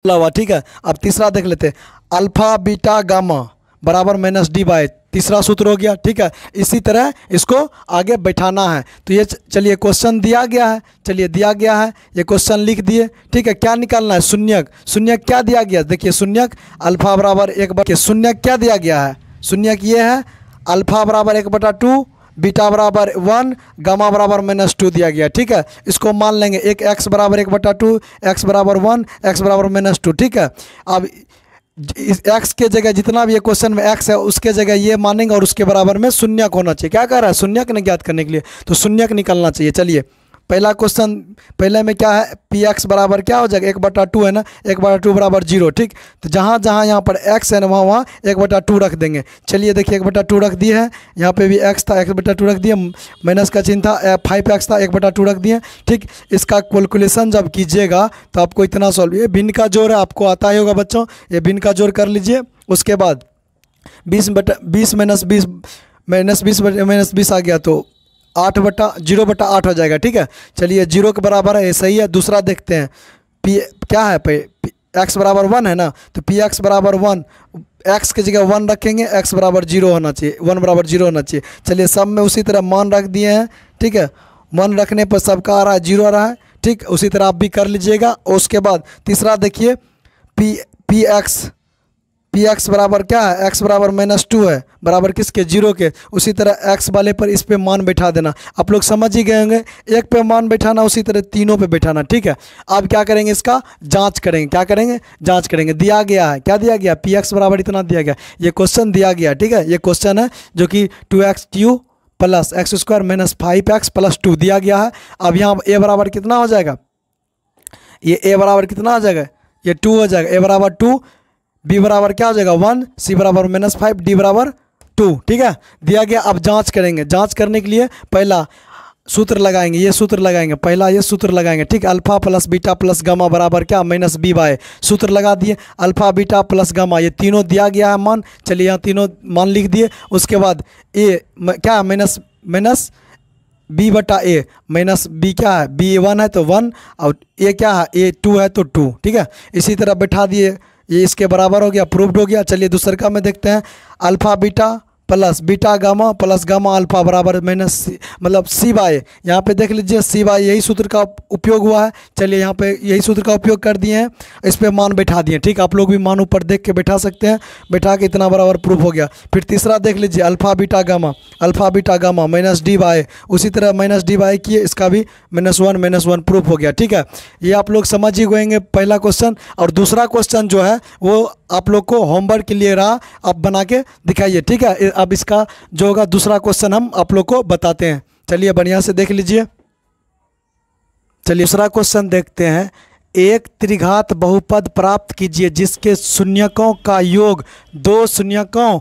हुआ, ठीक है। अब तीसरा देख लेते हैं, अल्फा बीटा गामा बराबर माइनस डी बाई, तीसरा सूत्र हो गया, ठीक है। इसी तरह इसको आगे बैठाना है। तो ये चलिए क्वेश्चन दिया गया है, चलिए दिया गया है, ये क्वेश्चन लिख दिए, ठीक है। क्या निकालना है? शून्यक। शून्यक क्या दिया गया? देखिए शून्यक अल्फा बराबर 1/, शून्यक क्या दिया गया है? शून्यक ये है, अल्फा बराबर 1/2, बीटा बराबर 1, गामा बराबर -2 दिया गया, ठीक है। इसको मान लेंगे, एक x बराबर 1/2, x बराबर 1, x बराबर -2, ठीक है। अब इस x के जगह जितना भी ये क्वेश्चन में x है उसके जगह ये मानेंगे और उसके बराबर में शून्यक होना चाहिए। क्या कह रहा है? शून्यक ने ज्ञात करने के लिए, तो शून्यक निकालना चाहिए। चलिए पहला क्वेश्चन, पहले में क्या है, पी एक्स बराबर क्या हो जाएगा? 1/2 है ना, 1/2 बराबर 0, ठीक। तो जहाँ जहाँ यहाँ पर x है ना वहाँ वहाँ 1/2 रख देंगे। चलिए देखिए 1/2 रख दिए हैं, यहाँ पे भी x था 1/2 रख दिए, माइनस का चिन्ह था 5x था 1/2 रख दिए, ठीक। इसका कैलकुलेशन जब कीजिएगा तो आपको इतना सॉल्व, ये भिन्न का जोड़ है, आपको आता ही होगा बच्चों, ये भिन्न का जोड़ कर लीजिए। उसके बाद 20 माइनस 20 आ गया तो 0/8 हो जाएगा, ठीक है। चलिए 0 के बराबर है, ये सही है। दूसरा देखते हैं, पी क्या है, एक्स बराबर 1 है ना, तो पी एक्स बराबर 1, एक्स की जगह 1 रखेंगे, एक्स बराबर 0 होना चाहिए, 1 बराबर 0 होना चाहिए। चलिए सब में उसी तरह मान रख दिए हैं, ठीक है। मान रखने पर सबका आ रहा है 0 आ रहा है, ठीक। उसी तरह आप भी कर लीजिएगा। और उसके बाद तीसरा देखिए, पी एक्स बराबर क्या है? x बराबर -2 है, बराबर किसके? 0 के। उसी तरह x वाले पर इस पे मान बैठा देना। आप लोग समझ ही गए होंगे, एक पे मान बैठाना, उसी तरह तीनों पे बैठाना, ठीक है। अब क्या करेंगे? इसका जांच करेंगे। क्या करेंगे? जांच करेंगे। दिया गया है, क्या दिया गया? पी एक्स बराबर इतना दिया गया, ये क्वेश्चन दिया गया, ठीक है। ये क्वेश्चन है जो कि 2x³ प्लस x² - 5x + 2 दिया गया है। अब यहाँ a बराबर कितना हो जाएगा? ये a बराबर कितना आ जाएगा? ये 2 हो जाएगा। a बराबर 2, b बराबर क्या हो जाएगा? 1, c बराबर -5, d बराबर 2, ठीक है। दिया गया। अब जांच करेंगे। जांच करने के लिए पहला सूत्र लगाएंगे, ये सूत्र लगाएंगे, पहला ये सूत्र लगाएंगे, ठीक। Alpha plus beta plus gamma बराबर क्या? -b/। सूत्र लगा दिए, अल्फा बीटा प्लस गामा, ये तीनों दिया गया है मान। चलिए यहाँ तीनों मान लिख दिए। उसके बाद a क्या? माइनस b/a, माइनस b क्या है? b 1 है तो 1, और a क्या है? a 2 है तो 2, ठीक है। इसी तरह बैठा दिए, ये इसके बराबर हो गया, प्रूव्ड हो गया। चलिए दूसरे का में देखते हैं, alpha beta plus beta gamma plus gamma alpha बराबर मतलब c/a। यहाँ पे देख लीजिए c/a, यही सूत्र का उपयोग हुआ है। चलिए यहाँ पे यही सूत्र का उपयोग कर दिए हैं, इस पे मान बैठा दिए, ठीक। आप लोग भी मान ऊपर देख के बैठा सकते हैं, बैठा के इतना बराबर प्रूफ हो गया। फिर तीसरा देख लीजिए, अल्फा बीटा गामा -d/, उसी तरह -d/, किए, इसका भी -1 प्रूफ हो गया, ठीक है। ये आप लोग समझ ही गएंगे पहला क्वेश्चन। और दूसरा क्वेश्चन जो है वो आप लोग को होमवर्क के लिए रहा, आप बना के दिखाइए, ठीक है। अब इसका जो होगा दूसरा क्वेश्चन हम आप लोग को बताते हैं। चलिए बढ़िया से देख लीजिए। चलिए दूसरा क्वेश्चन देखते हैं, एक त्रिघात बहुपद प्राप्त कीजिए जिसके शून्यकों का योग दो शून्यकों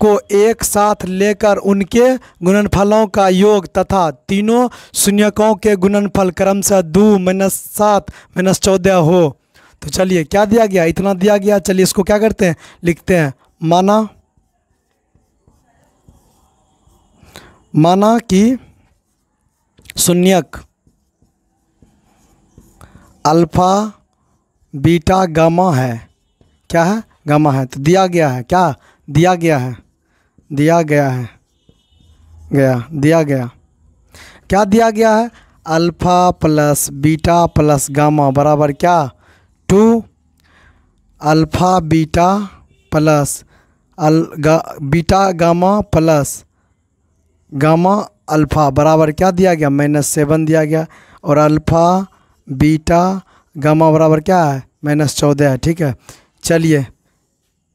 को एक साथ लेकर उनके गुणनफलों का योग तथा तीनों शून्यकों के गुणनफल क्रमशः 2, -7, -14 हो। तो चलिए क्या दिया गया? इतना दिया गया। चलिए इसको क्या करते हैं? लिखते हैं, माना कि शून्यक अल्फा बीटा गामा है। क्या है? गामा है। तो दिया गया है, क्या दिया गया है? दिया गया क्या दिया गया है? Alpha plus beta plus gamma बराबर क्या? 2 alpha beta plus beta gamma plus gamma alpha बराबर क्या दिया गया? -7 दिया गया। और अल्फ़ा बीटा गामा बराबर क्या है? -14 है, ठीक है। चलिए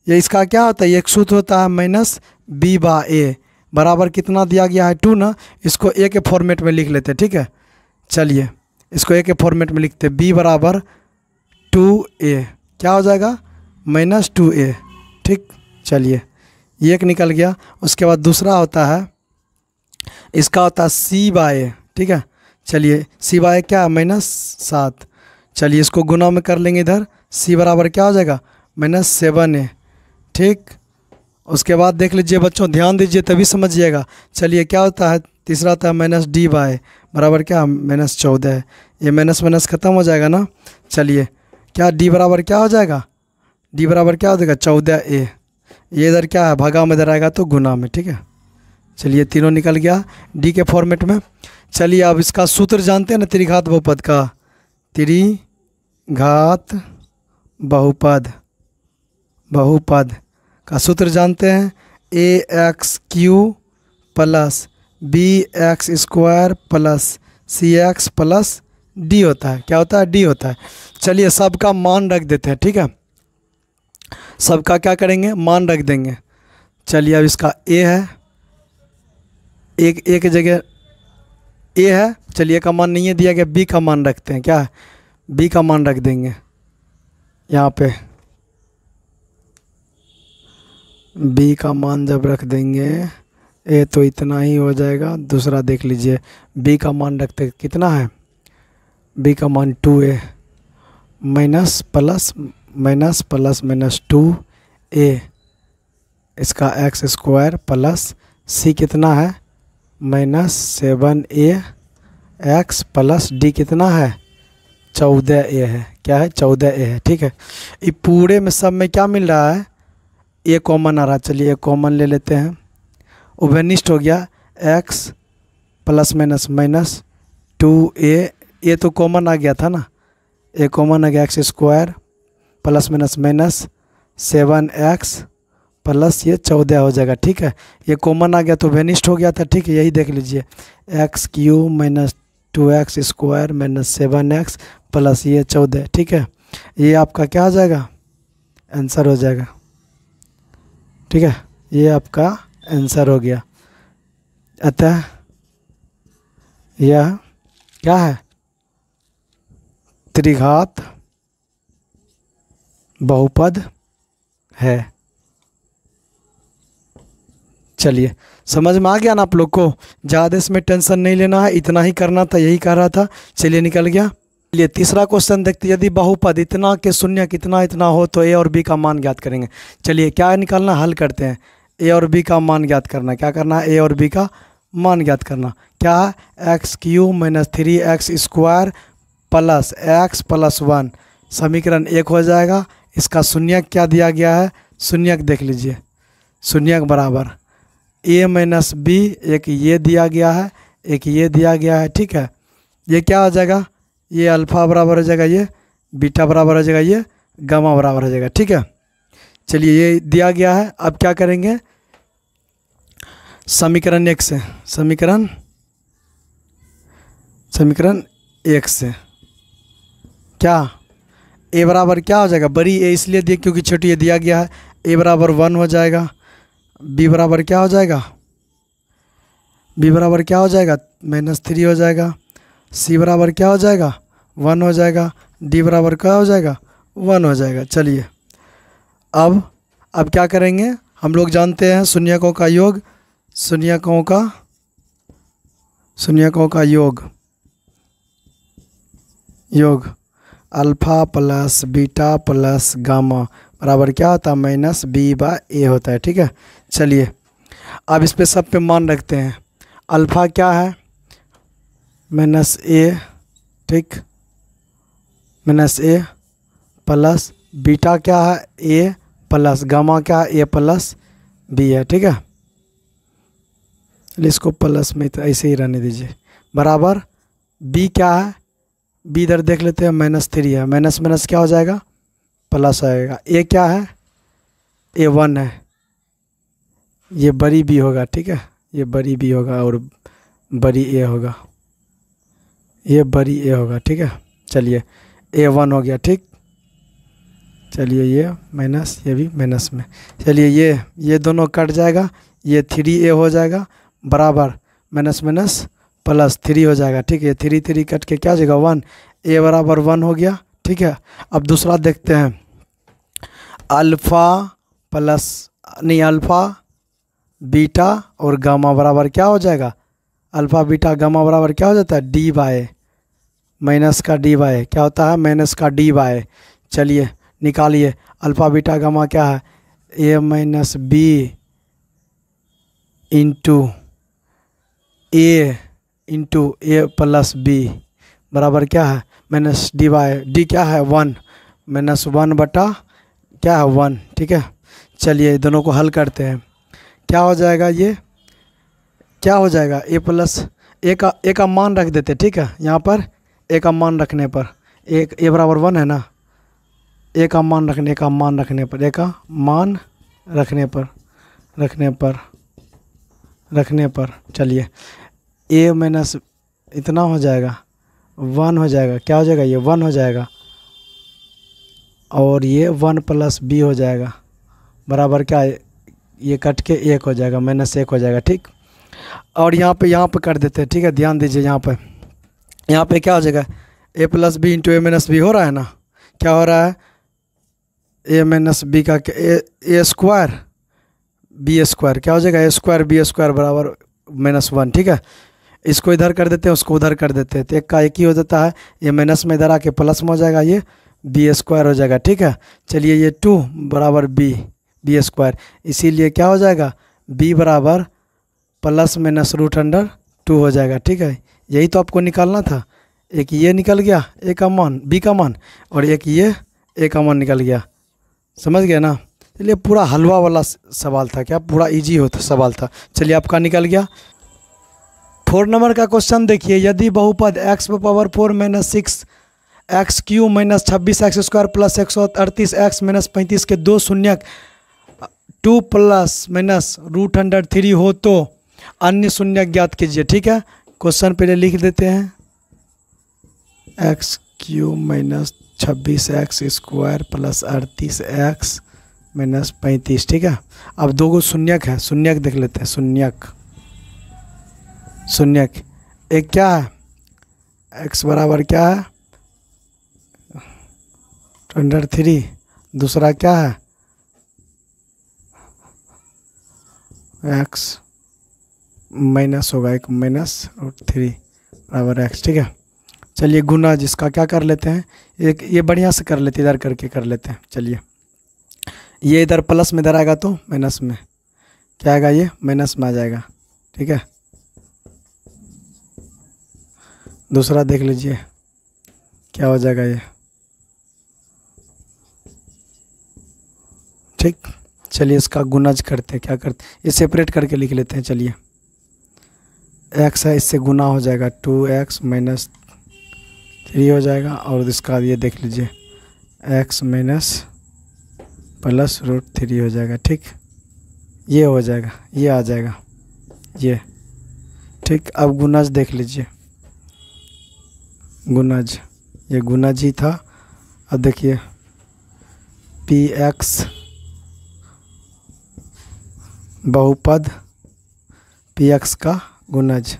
ये इसका क्या होता है? एक सूत्र होता है -b/a बराबर कितना दिया गया है? 2 ना। इसको a के फॉर्मेट में लिख लेते हैं, ठीक है। चलिए इसको a के फॉर्मेट में लिखते हैं, b बराबर 2a, क्या हो जाएगा? -2a, ठीक। चलिए ये एक निकल गया। उसके बाद दूसरा होता है, इसका होता है c/a, ठीक है। चलिए c/a क्या? -7। चलिए इसको गुना में कर लेंगे इधर, c बराबर क्या हो जाएगा? -7a, ठीक। उसके बाद देख लीजिए बच्चों, ध्यान दीजिए तभी समझिएगा। चलिए क्या होता है? तीसरा होता है -d/, बराबर क्या? -14। ये माइनस ख़त्म हो जाएगा ना। चलिए क्या डी बराबर क्या हो जाएगा, डी बराबर क्या हो जाएगा 14a। ये इधर क्या है, भागा में इधर आएगा तो गुना में, ठीक है। चलिए तीनों निकल गया डी के फॉर्मेट में। चलिए अब इसका सूत्र जानते हैं ना, त्रिघात बहुपद का, त्रिघात बहुपद का सूत्र जानते हैं, ax³ plus bx² plus cx plus D होता है। क्या होता है, डी होता है। चलिए सबका मान रख देते हैं, ठीक है। सबका क्या करेंगे, मान रख देंगे। चलिए अब इसका a है, एक जगह a है, चलिए का मान नहीं है दिया गया, b का मान रखते हैं। क्या है, b का मान रख देंगे यहाँ पे। b का मान जब रख देंगे, a तो इतना ही हो जाएगा। दूसरा देख लीजिए, b का मान रखते कितना है, b का मान 2a minus plus minus 2a, इसका x² प्लस c कितना है -7a x प्लस डी कितना है 14a है। क्या है, 14a है, ठीक है। ये पूरे में सब में क्या मिल रहा है, a कॉमन आ रहा है। चलिए a कॉमन ले लेते हैं, उभयनिष्ठ हो गया x प्लस माइनस 2a, ये तो कॉमन आ गया था ना, a कॉमन आ गया x² plus minus 7x plus ये 14 हो जाएगा, ठीक है। ये कॉमन आ गया तो वेनिस्ट हो गया था, ठीक है। यही देख लीजिए, x³ minus 2x² minus 7x plus ये 14, ठीक है। ये आपका क्या हो जाएगा, आंसर हो जाएगा, ठीक है। ये आपका आंसर हो गया। अतः यह क्या है, त्रिघात बहुपद है। चलिए समझ में आ गया ना आप लोग को, ज़्यादा इसमें टेंशन नहीं लेना है, इतना ही करना था, यही कह रहा था। चलिए निकल गया। चलिए तीसरा क्वेश्चन देखते हैं, यदि बहुपद इतना के शून्य कितना इतना हो तो a और b का मान ज्ञात करेंगे। चलिए क्या निकालना, हल करते हैं। a और b का मान ज्ञात करना, क्या करना है, a और b का मान ज्ञात करना। क्या है, x³ minus 3x² plus x plus 1, समीकरण 1 हो जाएगा। इसका शून्यक क्या दिया गया है, शून्यक देख लीजिए, शून्यक बराबर a माइनस b, एक ये दिया गया है, एक ये दिया गया है, ठीक है। ये क्या हो जाएगा, ये अल्फ़ा बराबर हो जाएगा, ये बीटा बराबर हो जाएगा, ये गामा बराबर हो जाएगा, ठीक है। चलिए ये दिया गया है। अब क्या करेंगे, समीकरण 1 से, समीकरण 1 से क्या a बराबर क्या हो जाएगा, बड़ी a इसलिए दिया क्योंकि छोटी a दिया गया है। a बराबर 1 हो जाएगा, b बराबर क्या हो जाएगा, b बराबर क्या हो जाएगा -3 हो जाएगा, c बराबर क्या हो जाएगा 1 हो जाएगा, d बराबर क्या हो जाएगा 1 हो जाएगा। चलिए अब क्या करेंगे, हम लोग जानते हैं शून्यकों का योग, शून्यकों का योग alpha plus beta plus gamma बराबर क्या होता है -b/a होता है, ठीक है। चलिए अब इस पे सब पे मान रखते हैं। अल्फ़ा क्या है -a, ठीक, -a प्लस बीटा क्या है a प्लस गामा क्या है a प्लस b है, ठीक है। इसको प्लस में तो ऐसे ही रहने दीजिए, बराबर b क्या है, b इधर देख लेते हैं -3 है, माइनस क्या हो जाएगा प्लस आएगा। a क्या है, a 1 है, ये बड़ी b होगा, ठीक है, ये बड़ी b होगा और बड़ी a होगा, ये बड़ी a होगा, ठीक है। चलिए a 1 हो गया, ठीक। चलिए ये माइनस, ये भी माइनस में। चलिए ये दोनों कट जाएगा, ये 3a हो जाएगा, बराबर माइनस प्लस 3 हो जाएगा, ठीक है। 3 कट के क्या हो जाएगा 1, a बराबर 1 हो गया, ठीक है। अब दूसरा देखते हैं, अल्फ़ा प्लस नहीं अल्फ़ा बीटा और गामा बराबर क्या हो जाएगा, अल्फ़ा बीटा गामा बराबर क्या हो जाता है d/, माइनस का d/, क्या होता है माइनस का d/। चलिए निकालिए, अल्फ़ा बीटा गामा क्या है a minus b into a plus b बराबर क्या है -d/, d क्या है 1 -1 बटा क्या है 1, ठीक है। चलिए दोनों को हल करते हैं। क्या हो जाएगा ये, क्या हो जाएगा a प्लस ए का मान रख देते, ठीक है। यहाँ पर ए का मान रखने पर ए बराबर 1 है ना, ए का मान रखने पर ए का मान रखने पर चलिए ए माइनस इतना हो जाएगा 1 हो जाएगा, क्या हो जाएगा ये 1 हो जाएगा, और ये 1 प्लस बी हो जाएगा बराबर क्या है, ये कट के 1 हो जाएगा, -1 हो जाएगा, ठीक। और यहाँ पे कर देते हैं, ठीक है। ध्यान दीजिए यहाँ पे क्या हो जाएगा, ए प्लस बी इंटू ए माइनस बी हो रहा है ना, क्या हो रहा है, ए माइनस बी का ए स्क्वायर बी स्क्वायर, क्या हो जाएगा ए स्क्वायर बी स्क्वायर बराबर -1, ठीक है। इसको इधर कर देते हैं, उसको उधर कर देते हैं, तो एक का एक ही हो जाता है, ये माइनस में इधर आके प्लस में हो जाएगा, ये बी स्क्वायर हो जाएगा, ठीक है। चलिए ये 2 बराबर बी स्क्वायर, इसीलिए क्या हो जाएगा बी बराबर +-√2 हो जाएगा, ठीक है। यही तो आपको निकालना था, एक ये निकल गया ए का मान बी का मान, और एक ये ए का मान निकल गया, समझ गए ना। चलिए पूरा हलवा वाला सवाल था, क्या पूरा इजी होता सवाल था। चलिए आपका निकल गया। 4 नंबर का क्वेश्चन देखिए, यदि बहुपद x⁴ - 6x³ - 26x² + 138x - 35 के दो शून्यक 2 ± √3 हो तो अन्य शून्यक ज्ञात कीजिए, ठीक है। क्वेश्चन पहले लिख देते हैं, x³ - 26x² + 38x - 35, ठीक है। अब दो गो शून्यक है, शून्यक देख लेते हैं, शून्यक एक क्या है, x बराबर क्या है √3, दूसरा क्या है x माइनस होगा, एक -√3 बराबर x, ठीक है। चलिए गुना जिसका क्या कर लेते हैं, एक ये बढ़िया से कर लेते, इधर करके कर लेते हैं। चलिए ये इधर प्लस में इधर आएगा तो माइनस में क्या आएगा, ये माइनस में आ जाएगा, ठीक है। दूसरा देख लीजिए क्या हो जाएगा ये, ठीक। चलिए इसका गुनज करते हैं, क्या करते हैं, ये सेपरेट करके लिख लेते हैं। चलिए x है, इससे गुना हो जाएगा 2x - 3 हो जाएगा, और इसका ये देख लीजिए x +√3 हो जाएगा, ठीक। ये हो जाएगा, ये आ जाएगा ये, ठीक। अब गुनज देख लीजिए, गुनज ये गुनज ही था। अब देखिए px बहुपद px का गुनज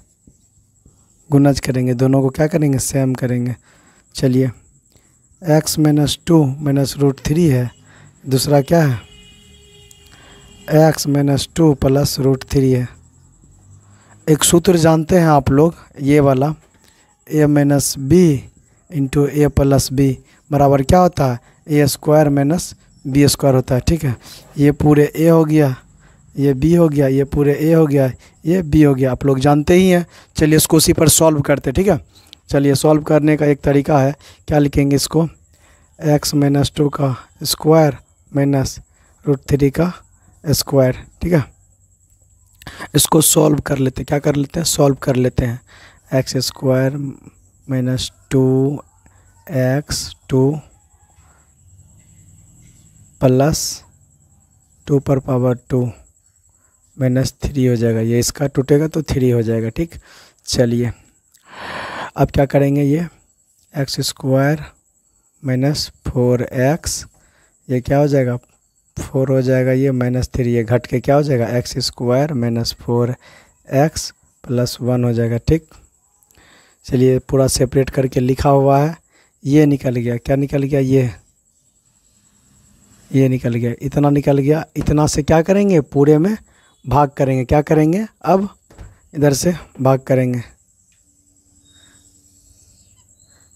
करेंगे, दोनों को क्या करेंगे सेम करेंगे। चलिए x - 2 -√3 है, दूसरा क्या है x - 2 +√3 है। एक सूत्र जानते हैं आप लोग, ये वाला a - b into a + b बराबर क्या होता है, a² - b² होता है, ठीक है। ये पूरे a हो गया, ये b हो गया, ये पूरे a हो गया, ये b हो गया, आप लोग जानते ही हैं। चलिए इसको उसी पर सॉल्व करते, ठीक है। चलिए सॉल्व करने का एक तरीका है, क्या लिखेंगे इसको, x - 2 का स्क्वायर -√3 का स्क्वायर, ठीक है। इसको सॉल्व कर लेते, क्या कर लेते हैं, सॉल्व कर लेते हैं। x² - 2x² + 2 पर पावर 2 -3 हो जाएगा, ये इसका टूटेगा तो 3 हो जाएगा, ठीक। चलिए अब क्या करेंगे, ये x² - 4x, ये क्या हो जाएगा 4 हो जाएगा, ये -3, ये घट के क्या हो जाएगा x² - 4x + 1 हो जाएगा, ठीक। चलिए पूरा सेपरेट करके लिखा हुआ है, ये निकल गया, क्या निकल गया, ये निकल गया, इतना निकल गया। इतना से क्या करेंगे, पूरे में भाग करेंगे, क्या करेंगे, अब इधर से भाग करेंगे,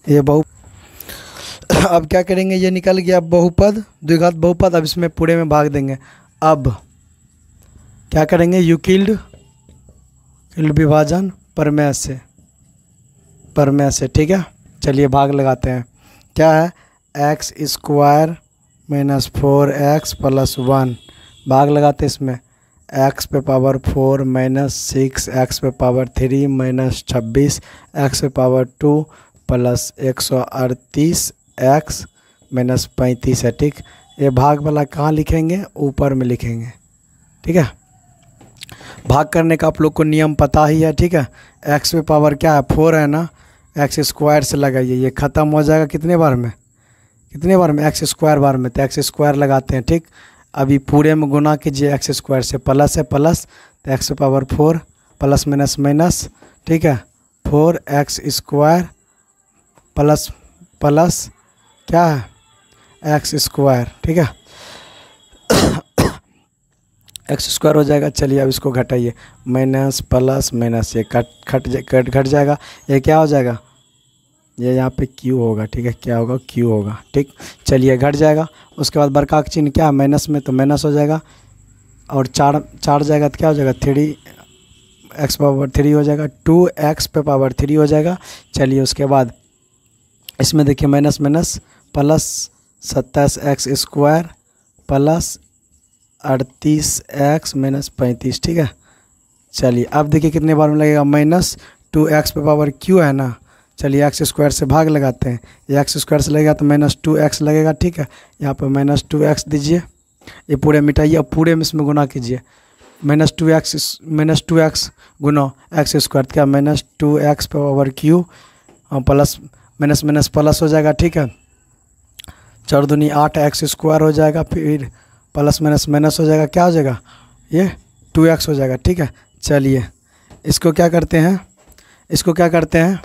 ये अब क्या करेंगे, ये निकल गया बहुपद, द्विघात बहुपद। अब इसमें पूरे में भाग देंगे। अब क्या करेंगे, यूक्लिड विभाजन प्रमेय से, ठीक है। चलिए भाग लगाते हैं, क्या है x square minus 4x plus 1, भाग लगाते इसमें x पे पावर 4 माइनस 6 x पे पावर 3 माइनस 26 x पे पावर 2 प्लस 138 x माइनस 35 है। ठीक, ये भाग वाला कहाँ लिखेंगे, ऊपर में लिखेंगे। ठीक है, भाग करने का आप लोग को नियम पता ही है। ठीक है, x पे पावर क्या है 4 है ना, एक्स स्क्वायर से लगाइए, ये ख़त्म हो जाएगा कितने बार में, कितने बार में, एक्स स्क्वायर बार में, तो एक्स स्क्वायर लगाते हैं। ठीक, अभी पूरे में गुना कीजिए एक्स स्क्वायर से, प्लस है प्लस, तो x power 4 plus minus minus. ठीक है, 4x स्क्वायर प्लस प्लस क्या है एक्स स्क्वायर। ठीक है, एक्स स्क्वायर हो जाएगा। चलिए अब इसको घटाइए, माइनस प्लस माइनस, ये घट जाएगा, ये क्या हो जाएगा, ये यहाँ पे क्यू होगा। ठीक है, क्या होगा, क्यू होगा। ठीक, चलिए घट जाएगा। उसके बाद बड़का का चिन्ह क्या है माइनस में, तो माइनस हो जाएगा, और चार जाएगा तो क्या हो जाएगा 3x पावर 3 हो जाएगा, 2x पे पावर 3 हो जाएगा। चलिए उसके बाद इसमें देखिए minus minus plus 27x square plus 38x minus 35। ठीक है, चलिए अब देखिए कितने बार में लगेगा, माइनस 2x पे पावर q है ना, चलिए एक्स स्क्वायर से भाग लगाते हैं, ये एक्स स्क्वायर से लगेगा तो माइनस 2x लगेगा। ठीक है, यहाँ पर माइनस 2x दीजिए, ये पूरे मिटाइए, अब पूरे में इसमें गुना कीजिए, माइनस 2x गुना एक्स स्क्वायर, क्या माइनस 2x पे power q plus minus minus plus हो जाएगा। ठीक है, 4 दूनी 8x स्क्वायर हो जाएगा, फिर प्लस माइनस माइनस हो जाएगा, क्या हो जाएगा, ये 2x हो जाएगा। ठीक है, चलिए इसको क्या करते हैं, इसको क्या करते हैं,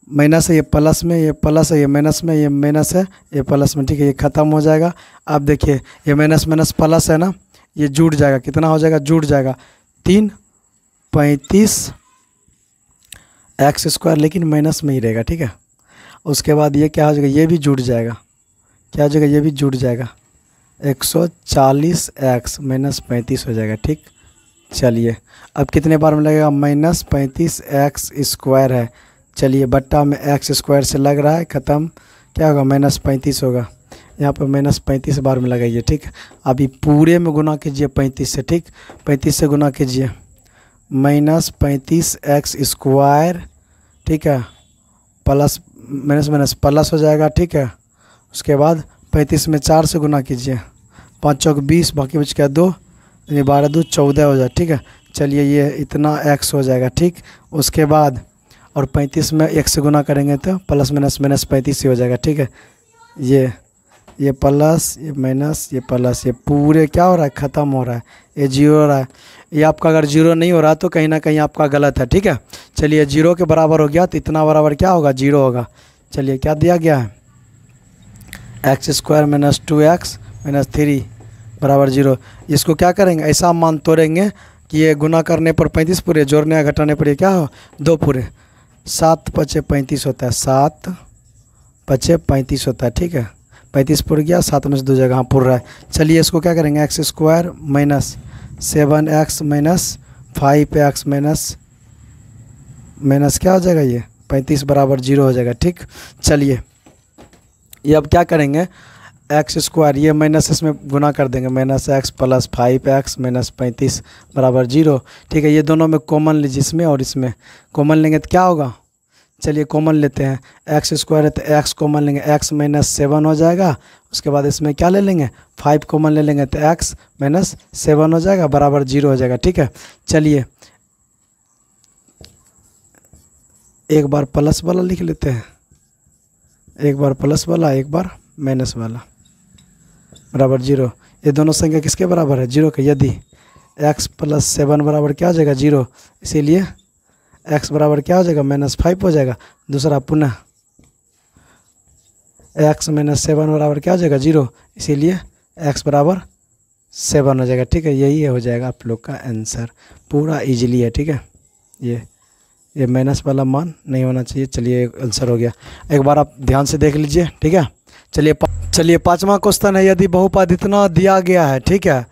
माइनस है ये प्लस में, ये प्लस है ये माइनस में, ये माइनस है ये प्लस में। ठीक है, ये ख़त्म हो जाएगा। अब देखिए ये माइनस माइनस प्लस है ना, ये जुड़ जाएगा, कितना हो जाएगा, जुड़ जाएगा 3 35 एक्स स्क्वायर, लेकिन माइनस में ही रहेगा। ठीक है, उसके बाद ये क्या हो जाएगा, ये भी जुड़ जाएगा, क्या हो जाएगा, ये भी जुड़ जाएगा 140x माइनस 35 हो जाएगा। ठीक, चलिए अब कितने बार में लगेगा, माइनस 35x स्क्वायर है, चलिए बट्टा में एक्स स्क्वायर से लग रहा है, ख़त्म, क्या होगा माइनस 35 होगा, यहाँ पर माइनस 35 बार में लगाइए। ठीक, अभी पूरे में गुना कीजिए 35 से। ठीक, 35 से गुना कीजिए, माइनस 35x स्क्वायर। ठीक है, प्लस माइनस माइनस प्लस हो जाएगा। ठीक है, उसके बाद 35 में 4 से गुना कीजिए, 5 चौक 20, बाकी बच गया 2, 12 2 14 हो जाए। ठीक है, चलिए ये इतना x हो जाएगा। ठीक, उसके बाद और 35 में 1 से गुना करेंगे तो प्लस माइनस माइनस 35 ही हो जाएगा। ठीक है, ये प्लस, ये माइनस, ये प्लस, ये पूरे क्या हो रहा है, ख़त्म हो रहा है, ये जीरो हो रहा है। ये आपका अगर जीरो नहीं हो रहा तो कहीं ना कहीं आपका गलत है। ठीक है, चलिए जीरो के बराबर हो गया तो इतना बराबर क्या होगा, जीरो होगा। चलिए क्या दिया गया है, x square minus 2x minus 3 बराबर जीरो। इसको क्या करेंगे, ऐसा मान तोड़ेंगे कि ये गुना करने पर 35 पूरे, जोड़ने या घटाने पर ये क्या हो, 2 पूरे, 7 पचे 35 होता है, 7 पचे 35 होता है। ठीक है, 35 पुर गया, 7 में से 2 जगह पुर रहा है। चलिए इसको क्या करेंगे, x square minus 7x minus 5x minus minus क्या हो जाएगा, ये 35 बराबर जीरो हो जाएगा। ठीक, चलिए ये अब क्या करेंगे, एक्स स्क्वायर ये माइनस इसमें गुना कर देंगे, minus x plus 5x minus 35 बराबर जीरो। ठीक है, ये दोनों में कॉमन लीजिए, इसमें और इसमें कॉमन लेंगे तो क्या होगा, चलिए कॉमन लेते हैं, एक्स स्क्वायर है तो एक्स कॉमन लेंगे, एक्स माइनस 7 हो जाएगा। उसके बाद इसमें क्या ले लेंगे, 5 कॉमन ले लेंगे तो एक्स माइनस 7 हो जाएगा, बराबर जीरो हो जाएगा। ठीक है, चलिए एक बार प्लस वाला लिख लेते हैं, एक बार प्लस वाला एक बार माइनस वाला, बराबर जीरो। ये दोनों संख्या किसके बराबर है, जीरो के। यदि x प्लस 7 बराबर क्या हो जाएगा, जीरो, इसीलिए x बराबर क्या हो जाएगा, माइनस 5 हो जाएगा। दूसरा पुनः x माइनस 7 बराबर क्या हो जाएगा, जीरो, इसीलिए x बराबर 7 हो जाएगा। ठीक है, यही हो जाएगा आप लोग का आंसर, पूरा इजीली है। ठीक है, ये माइनस वाला मान नहीं होना चाहिए। चलिए आंसर हो गया, एक बार आप ध्यान से देख लीजिए। ठीक है, चलिए 5वां क्वेश्चन है, यदि बहुपद इतना दिया गया है, ठीक है,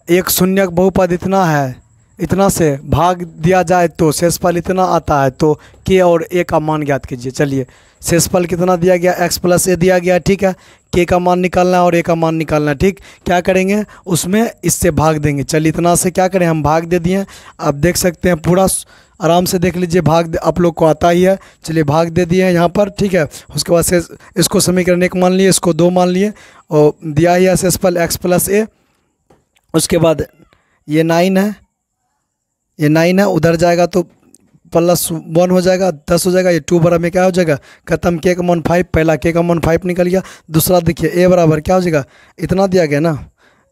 एक शून्यक बहुपद इतना है, इतना से भाग दिया जाए तो शेषफल इतना आता है, तो के और ए का मान ज्ञात कीजिए। चलिए शेषफल कितना दिया गया, x प्लस ए दिया गया, ठीक है। के का मान निकालना है और ए का मान निकालना है, ठीक। क्या करेंगे, उसमें इससे भाग देंगे। चलिए इतना से क्या करें, हम भाग दे दिए। आप देख सकते हैं पूरा आराम से देख लीजिए, भाग आप लोग को आता ही है। चलिए भाग दे दिए हैं यहाँ पर, ठीक है। उसके बाद से इसको समीकरण 1 मान लिए, इसको 2 मान लिए, और दिया ही है शेषफल x प्लस ए। उसके बाद ये 9 है, ये 9 है, उधर जाएगा तो +1 हो जाएगा, 10 हो जाएगा। ये 2 बराबर में क्या हो जाएगा, खत्म। के का मान 5, पहला के का मान 5 निकल गया। दूसरा देखिए ए बराबर क्या हो जाएगा, इतना दिया गया ना,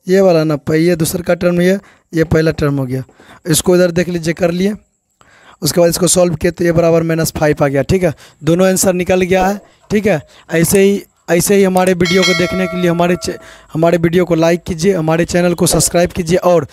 ये वाला ना, ये दूसरे का टर्म, ये पहला टर्म हो गया। इसको इधर देख लीजिए, कर लिए। उसके बाद इसको सॉल्व किए तो ए बराबर -5 आ गया, ठीक है। दोनों आंसर निकल गया है, ठीक है। ऐसे ही हमारे वीडियो को देखने के लिए हमारे वीडियो को लाइक कीजिए, हमारे चैनल को सब्सक्राइब कीजिए, और